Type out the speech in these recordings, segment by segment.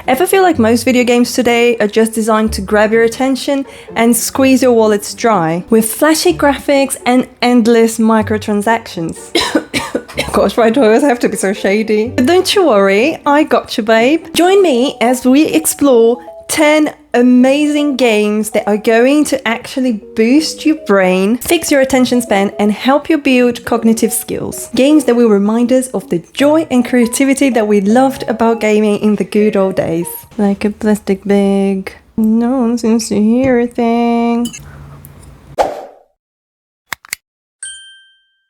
Ever feel like most video games today are just designed to grab your attention and squeeze your wallets dry, with flashy graphics and endless microtransactions? Gosh, why do I always have to be so shady? But don't you worry, I got you, babe. Join me as we explore 10 amazing games that are going to actually boost your brain, fix your attention span, and help you build cognitive skills. Games that will remind us of the joy and creativity that we loved about gaming in the good old days. Like a plastic bag. No one seems to hear a thing.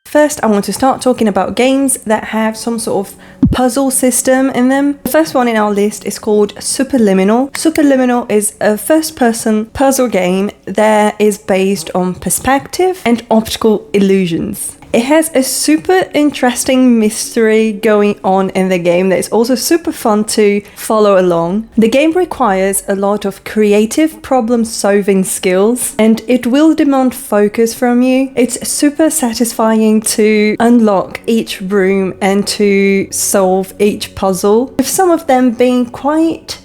First, I want to start talking about games that have some sort of puzzle system in them. The first one in our list is called Superliminal. Superliminal is a first-person puzzle game that is based on perspective and optical illusions. It has a super interesting mystery going on in the game that is also super fun to follow along. The game requires a lot of creative problem-solving skills, and it will demand focus from you. It's super satisfying to unlock each room and to solve each puzzle, with some of them being quite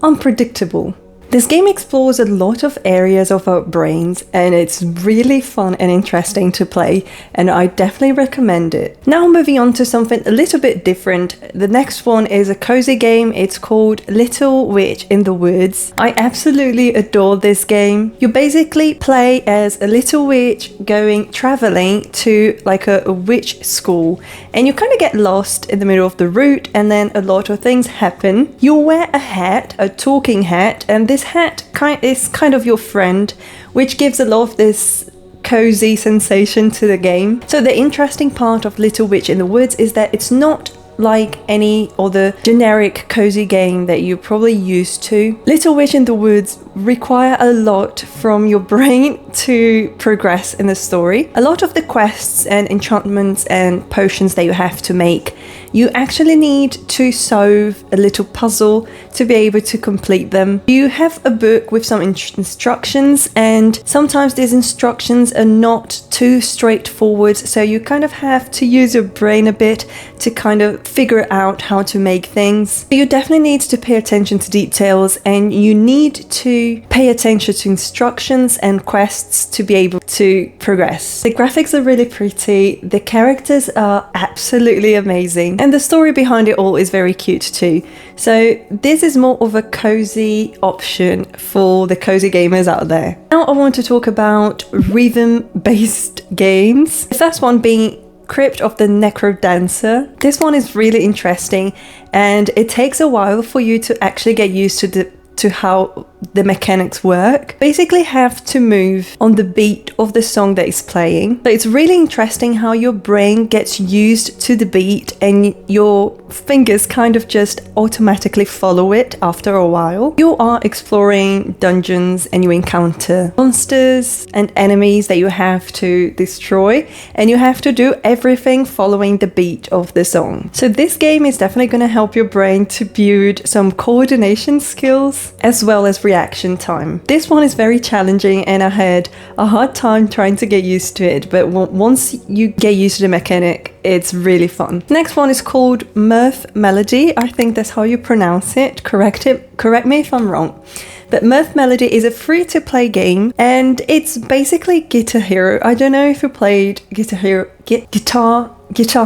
unpredictable. This game explores a lot of areas of our brains, and it's really fun and interesting to play, and I definitely recommend it. Now moving on to something a little bit different. The next one is a cozy game. It's called Little Witch in the Woods. I absolutely adore this game. You basically play as a little witch going traveling to like a witch school, and you kind of get lost in the middle of the route, and then a lot of things happen. You wear a hat, a talking hat, and this hat is kind of your friend, which gives a lot of this cozy sensation to the game. So the interesting part of Little Witch in the Woods is that it's not like any other generic cozy game that you're probably used to. Little Witch in the Woods require a lot from your brain to progress in the story. A lot of the quests and enchantments and potions that you have to make, you actually need to solve a little puzzle to be able to complete them. You have a book with some instructions, and sometimes these instructions are not too straightforward, so you kind of have to use your brain a bit to kind of figure out how to make things. You definitely need to pay attention to details, and you need to pay attention to instructions and quests to be able to progress. The graphics are really pretty, the characters are absolutely amazing, and the story behind it all is very cute too. So this is more of a cozy option for the cozy gamers out there. Now I want to talk about rhythm-based games. The first one being Crypt of the Necro Dancer. This one is really interesting, and it takes a while for you to actually get used to how the mechanics work. Basically have to move on the beat of the song that is playing. So it's really interesting how your brain gets used to the beat and your fingers kind of just automatically follow it after a while. You are exploring dungeons and you encounter monsters and enemies that you have to destroy, and you have to do everything following the beat of the song. So this game is definitely going to help your brain to build some coordination skills as well as reaction time. This one is very challenging, and I had a hard time trying to get used to it, but once you get used to the mechanic, it's really fun. Next one is called Mirth Melody. I think that's how you pronounce it. Correct me if I'm wrong. But Mirth Melody is a free-to-play game, and it's basically Guitar Hero. I don't know if you played Guitar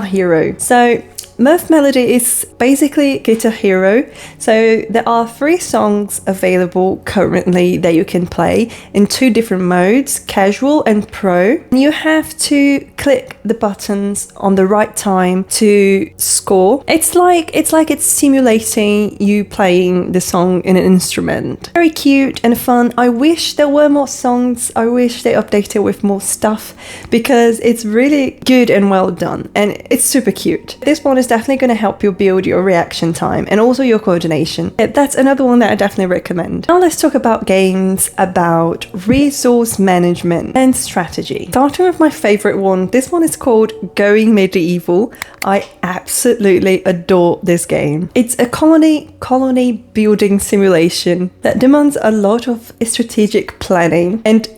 Hero. So Mirth Melody is basically Guitar Hero. So there are 3 songs available currently that you can play in 2 different modes, casual and pro. You have to click the buttons on the right time to score. It's like it's simulating you playing the song in an instrument. Very cute and fun. I wish there were more songs. I wish they updated with more stuff, because it's really good and well done, and it's super cute. This one is definitely going to help you build your reaction time and also your coordination. That's another one that I definitely recommend. Now let's talk about games about resource management and strategy. Starting with my favorite one, this one is called Going Medieval. I absolutely adore this game. It's a colony building simulation that demands a lot of strategic planning and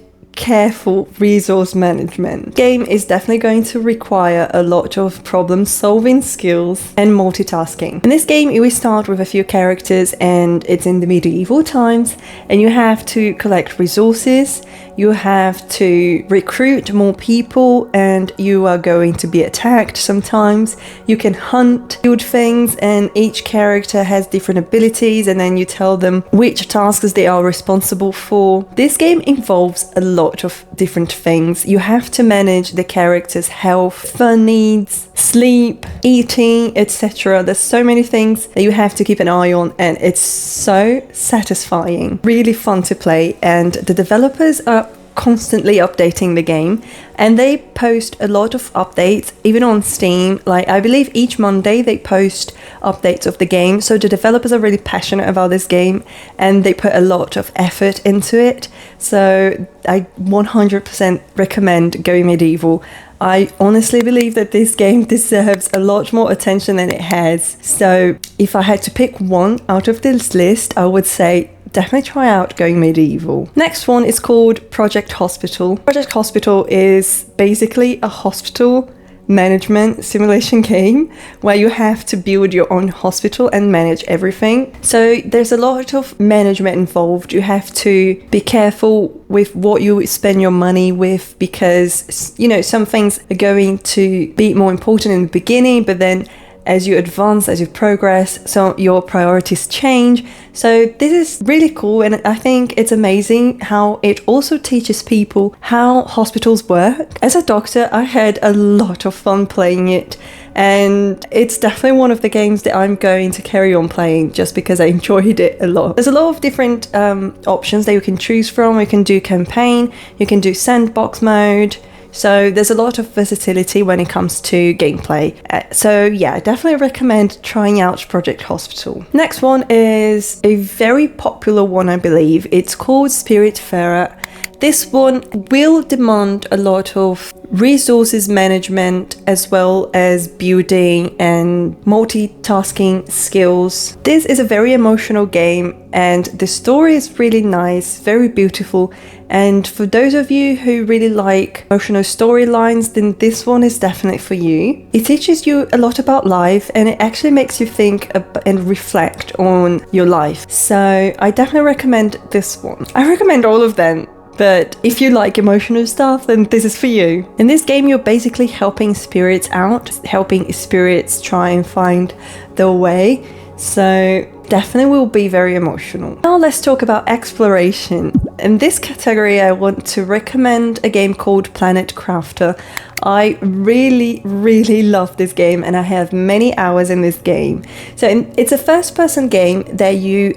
careful resource management. Game is definitely going to require a lot of problem solving skills and multitasking. In this game, we start with a few characters and it's in the medieval times, and you have to collect resources, you have to recruit more people, and you are going to be attacked sometimes. You can hunt, build things, and each character has different abilities, and then you tell them which tasks they are responsible for. This game involves a lot of different things. You have to manage the character's health, fun needs, sleep, eating, etc. There's so many things that you have to keep an eye on, and it's so satisfying, really fun to play. And the developers are constantly updating the game, and they post a lot of updates even on Steam. Like, I believe each Monday they post updates of the game, so the developers are really passionate about this game and they put a lot of effort into it. So I 100% recommend Going Medieval. I honestly believe that this game deserves a lot more attention than it has. So if I had to pick one out of this list, I would say definitely try out Going Medieval. Next one is called Project Hospital. Project Hospital is basically a hospital management simulation game where you have to build your own hospital and manage everything. So there's a lot of management involved. You have to be careful with what you spend your money with, because, you know, some things are going to be more important in the beginning, but then as you advance, as you progress, so your priorities change. So this is really cool, and I think it's amazing how it also teaches people how hospitals work. As a doctor, I had a lot of fun playing it, and it's definitely one of the games that I'm going to carry on playing just because I enjoyed it a lot. There's a lot of different options that you can choose from. You can do campaign, you can do sandbox mode. So there's a lot of versatility when it comes to gameplay. So yeah, I definitely recommend trying out Project Hospital. Next one is a very popular one, I believe. It's called Spiritfarer. This one will demand a lot of resources management as well as building and multitasking skills. This is a very emotional game, and the story is really nice, very beautiful. And for those of you who really like emotional storylines, then this one is definitely for you. It teaches you a lot about life, and it actually makes you think and reflect on your life. So I definitely recommend this one. I recommend all of them, but if you like emotional stuff, then this is for you. In this game, you're basically helping spirits out, helping spirits try and find their way. So definitely will be very emotional. Now let's talk about exploration. In this category, I want to recommend a game called Planet Crafter. I really love this game, and I have many hours in this game. So it's a first-person game that you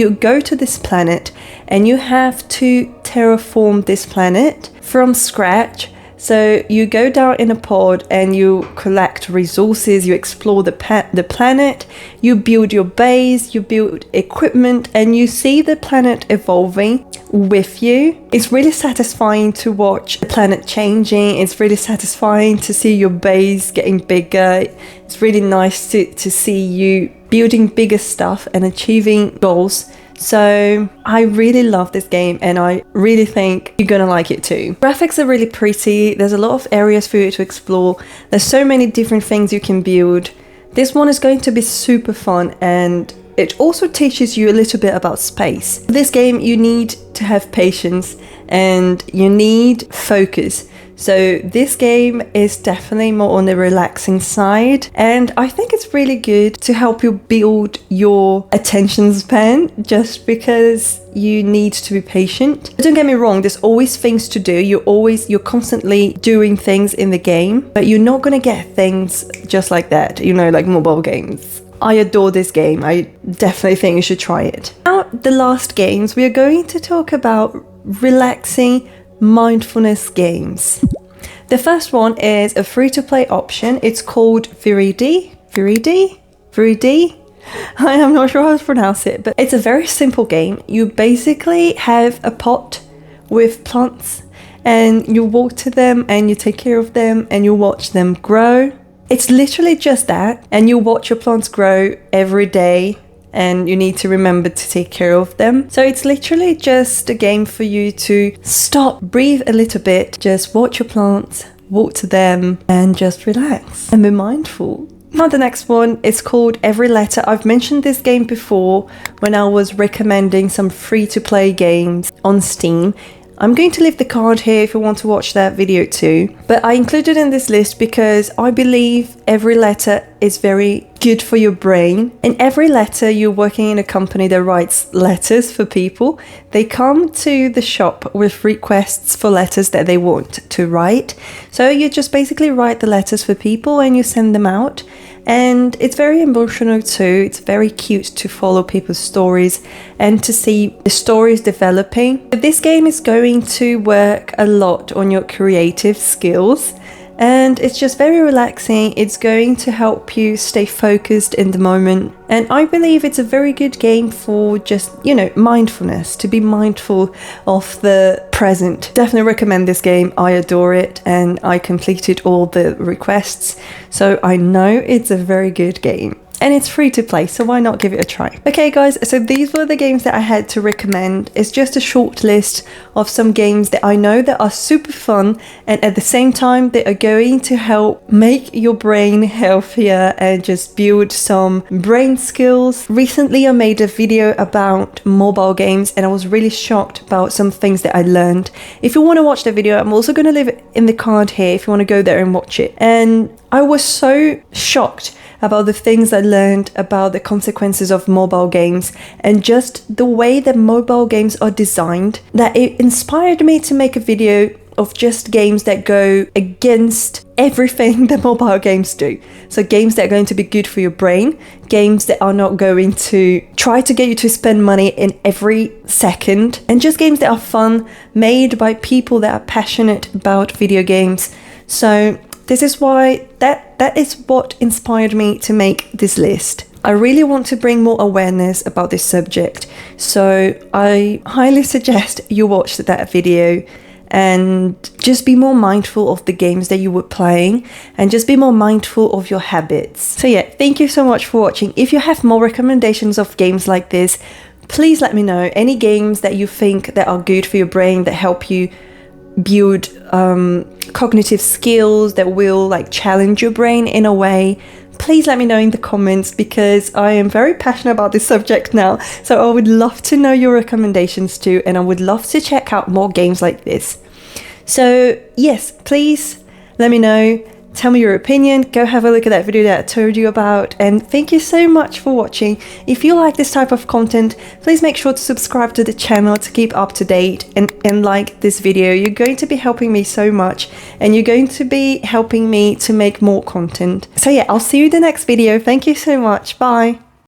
go to this planet and you have to terraform this planet from scratch. So you go down in a pod and you collect resources, you explore the planet, you build your base, you build equipment, and you see the planet evolving with you. It's really satisfying to watch the planet changing. It's really satisfying to see your base getting bigger. It's really nice to see you building bigger stuff and achieving goals. So I really love this game, and I really think you're gonna like it too. Graphics are really pretty. There's a lot of areas for you to explore. There's so many different things you can build. This one is going to be super fun, and it also teaches you a little bit about space. For this game, you need to have patience and you need focus. So this game is definitely more on the relaxing side, and I think it's really good to help you build your attention span, just because you need to be patient. But don't get me wrong, there's always things to do. You're constantly doing things in the game, but you're not gonna get things just like that, you know, like mobile games. I adore this game. I definitely think you should try it. Now, the last games, we are going to talk about relaxing mindfulness games. The first one is a free-to-play option. It's called Viridi. I am not sure how to pronounce it, but it's a very simple game. You basically have a pot with plants and you water them and you take care of them and you watch them grow. It's literally just that, and you watch your plants grow every day and you need to remember to take care of them. So it's literally just a game for you to stop, breathe a little bit, just watch your plants, water them, and just relax and be mindful. Now the next one is called Every Letter. I've mentioned this game before when I was recommending some free-to-play games on Steam. I'm going to leave the card here if you want to watch that video too. But I included in this list because I believe Every Letter is very good for your brain. In Every Letter, you're working in a company that writes letters for people. They come to the shop with requests for letters that they want to write. So you just basically write the letters for people and you send them out. And it's very emotional too. It's very cute to follow people's stories and to see the stories developing. This game is going to work a lot on your creative skills, and it's just very relaxing. It's going to help you stay focused in the moment. And I believe it's a very good game for just, mindfulness, to be mindful of the present. Definitely recommend this game. I adore it and I completed all the requests. So I know it's a very good game. And it's free to play, so why not give it a try? Okay guys, so these were the games that I had to recommend. It's just a short list of some games that I know that are super fun, and at the same time they are going to help make your brain healthier and just build some brain skills. Recently I made a video about mobile games and I was really shocked about some things that I learned. If you want to watch the video, I'm also going to leave it in the card here if you want to go there and watch it. And I was so shocked about the things I learned about the consequences of mobile games and just the way that mobile games are designed, that it inspired me to make a video of just games that go against everything that mobile games do. So games that are going to be good for your brain, games that are not going to try to get you to spend money in every second, and just games that are fun, made by people that are passionate about video games. So this is why that is what inspired me to make this list. I really want to bring more awareness about this subject, so I highly suggest you watch that video and just be more mindful of the games that you were playing and just be more mindful of your habits. So yeah, thank you so much for watching. If you have more recommendations of games like this, please let me know. Any games that you think that are good for your brain, that help you build cognitive skills, that will challenge your brain in a way, please let me know in the comments, because I am very passionate about this subject now. So I would love to know your recommendations too, and I would love to check out more games like this. So yes, please let me know. Tell me your opinion. Go have a look at that video that I told you about, and thank you so much for watching. If you like this type of content, please make sure to subscribe to the channel to keep up to date and like this video. You're going to be helping me so much, and you're going to be helping me to make more content. So yeah, I'll see you in the next video. Thank you so much. Bye.